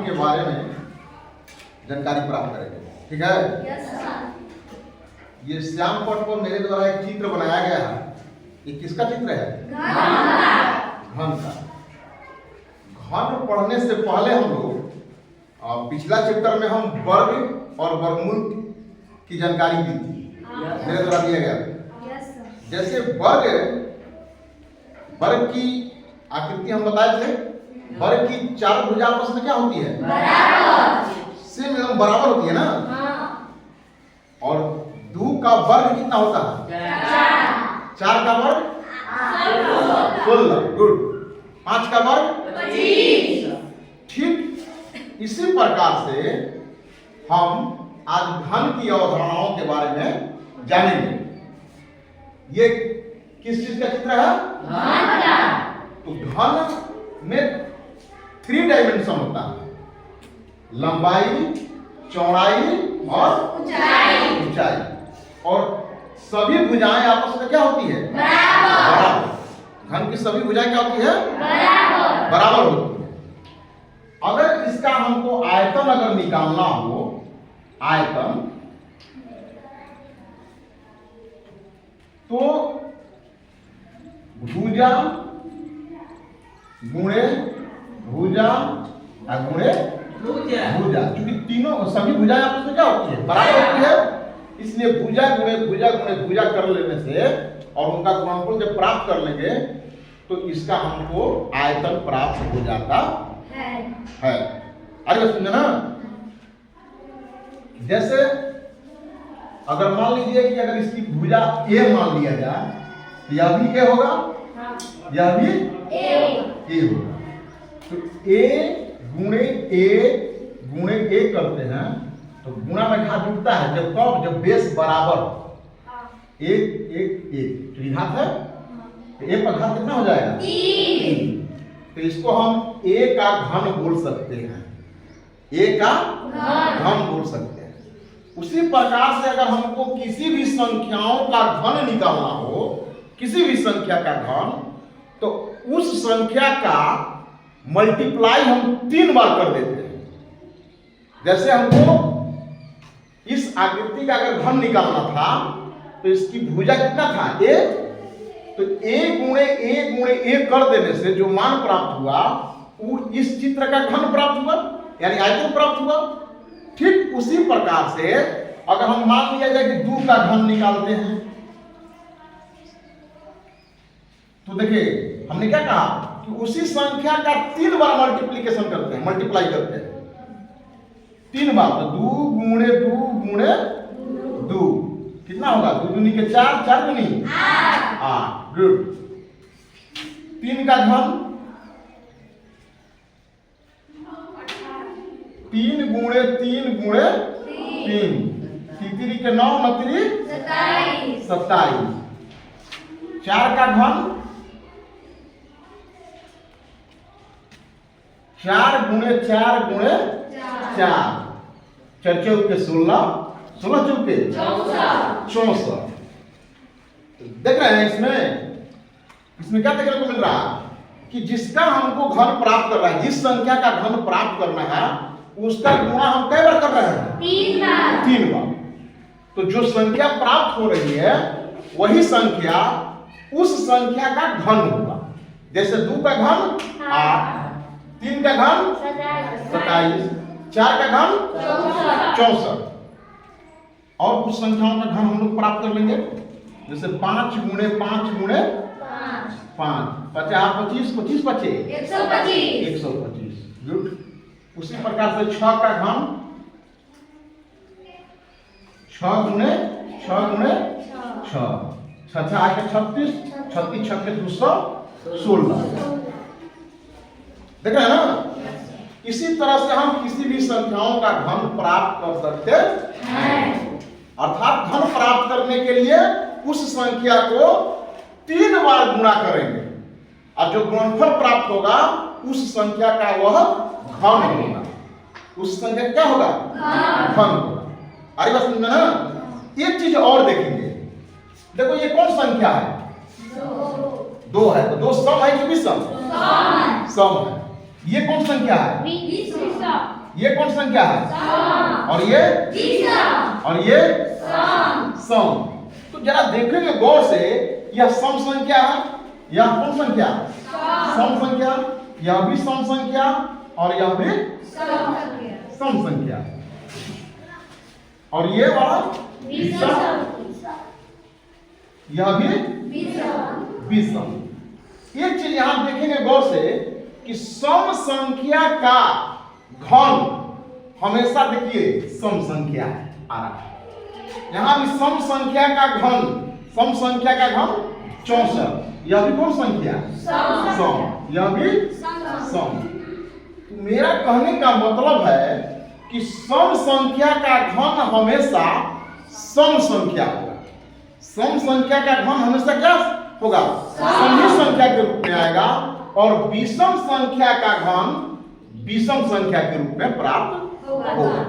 के बारे में जानकारी प्राप्त करेंगे। ठीक है? Yes sir. ये श्याम पट पर मेरे द्वारा एक चित्र बनाया गया है। ये किसका चित्र है? घन का। घन पढ़ने से पहले हम लोग पिछला चैप्टर में हम वर्ग और वर्गमूल की जानकारी दी थी, मेरे द्वारा दिया गया। Yes sir. जैसे वर्ग की आकृति हम बताए थे। वर्ग की चार भुजा आपस में क्या होती है? बराबर। सेम एकदम बराबर होती है ना। हाँ। और 2 का वर्ग कितना होता है? 4 का वर्ग 16। गुड। 5 का वर्ग 25। ठीक इसी प्रकार से हम आज घन की अवधारणाओं के बारे में जानेंगे। ये किस चीज का चित्र है? घन का। तो घन में 3 डायमेंशन होता है, लंबाई, चौड़ाई और ऊंचाई। और सभी भुजाएं आपस में क्या होती है? बराबर। घन की सभी भुजाएं क्या होती है? बराबर होती है। अगर इसका हमको आयतन अगर निकालना हो, आयतन, तो भुजा गुणे भुजा गुणे भुजा, क्योंकि तीनों सभी भुजाएं आपस में क्या होती है? बराबर होती है। इसलिए भुजा गुणे भुजा कर लेने से और उनका गुणनफल जब प्राप्त कर लेंगे तो इसका हमको आयतन प्राप्त हो जाता है। आगे समझे ना? जैसे अगर मान लीजिए कि अगर इसकी भुजा ए मान लिया जाए, तो यह भी ए होगा, यह भी ए होगा। तो ए गुणे ए करते हैं तो गुणा में घात जुड़ता है जब कब? जब बेस बराबर हो। एक तो घात है, तो ए पर घात कितना हो जाएगा? 3। तो इसको हम ए का घन बोल सकते हैं। ए का घन बोल सकते हैं। उसी प्रकार से अगर हमको किसी भी संख्याओं का घन निकालना हो, किसी भी संख्या का घन, तो उस संख्या का मल्टीप्लाई हम 3 बार कर देते हैं। जैसे हमको इस आकृति का अगर घन निकालना था तो इसकी भुजा कितना था? ए। तो ए गुणे ए कर देने से जो मान प्राप्त हुआ वो इस चित्र का घन प्राप्त हुआ, यानी आयतन प्राप्त हुआ। ठीक उसी प्रकार से अगर हम मान लिया जाए कि 2 का घन निकालते हैं, तो देखिए हमने क्या कहा कि उसी संख्या का 3 बार मल्टीप्लिकेशन करते हैं, मल्टीप्लाई करते हैं 3 बार। तो 2 गुणे 2 कितना होगा? 2 दूनी के 4, 4 दूनी 8। गुड। 3 का घन 3 गुणे 3 तीतरी के 9 नतरी 27। 4 का घन 4 गुणे 4 4 चौक के 16 चौक के 64। देख रहे हैं इसमें क्या देखने को मिल रहा है कि जिसका हमको घन प्राप्त करना है, जिस संख्या का घन प्राप्त करना है, उसका गुणा हम कई बार कर रहे हैं? 3 बार। तो जो संख्या प्राप्त हो रही है वही संख्या उस संख्या का घन होगा। जैसे 2 का घन 8, 3 का घन 27, 4 का घन 64। और कुछ संख्याओं का घन हम लोग प्राप्त कर लेंगे। जैसे 5 गुणे 5 5 50 25 25 125। गुड। उसी प्रकार से 6 का घन 6 गुणे 6 6 8 36 36 6 के 216। देख रहे हैं ना? इसी तरह से हम किसी भी संख्याओं का घन प्राप्त कर सकते हैं। अर्थात घन प्राप्त करने के लिए उस संख्या को 3 बार गुणा करेंगे और जो गुणनफल प्राप्त होगा उस संख्या का वह घन होगा। उस संख्या क्या होगा? घन होगा। अरे बस समझना ना? एक चीज और देखेंगे। देखो ये कौन संख्या है? 2 है। तो 2 सम है कि विषम? सम है। ये कौन संख्या है? ये कौन संख्या है? सम। और ये विषम। और ये सम। सम। तो जरा देखेंगे गौर से, यह सम संख्या है, यह कौन संख्या? सम संख्या। यह भी सम संख्या और यह भी सम संख्या। और ये वाला विषम। यह भी विषम। एक चीज यहां देखेंगे गौर से कि सम संख्या का घन हमेशा देखिए सम संख्या आ रहा है। यहां भी सम संख्या का घन, सम संख्या का घन 64। यह भी कौन संख्या? सम। यह भी सम। तो मेरा कहने का मतलब है कि सम संख्या का घन हमेशा सम संख्या होगा। सम संख्या का घन हमेशा क्या होगा? सम ही संख्या के रूप में आएगा। और विषम संख्या का घन विषम संख्या के रूप में प्राप्त होगा।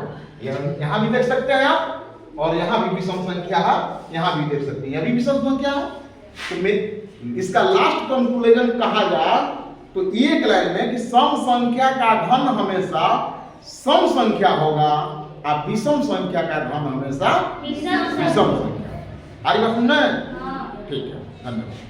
यहाँ भी देख सकते हैं आप, और यहाँ भी विषम संख्या है, यहाँ भी देख सकते हैं, यह भी विषम संख्या है। तो मैं इसका लास्ट कंक्लूजन कहा जाए तो एक लाइन में कि सम संख्या का घन हमेशा सम संख्या होगा और विषम संख्या का घन हमेशा विषम संख्या। आगे बात सुनना है? ठीक है, धन्यवाद।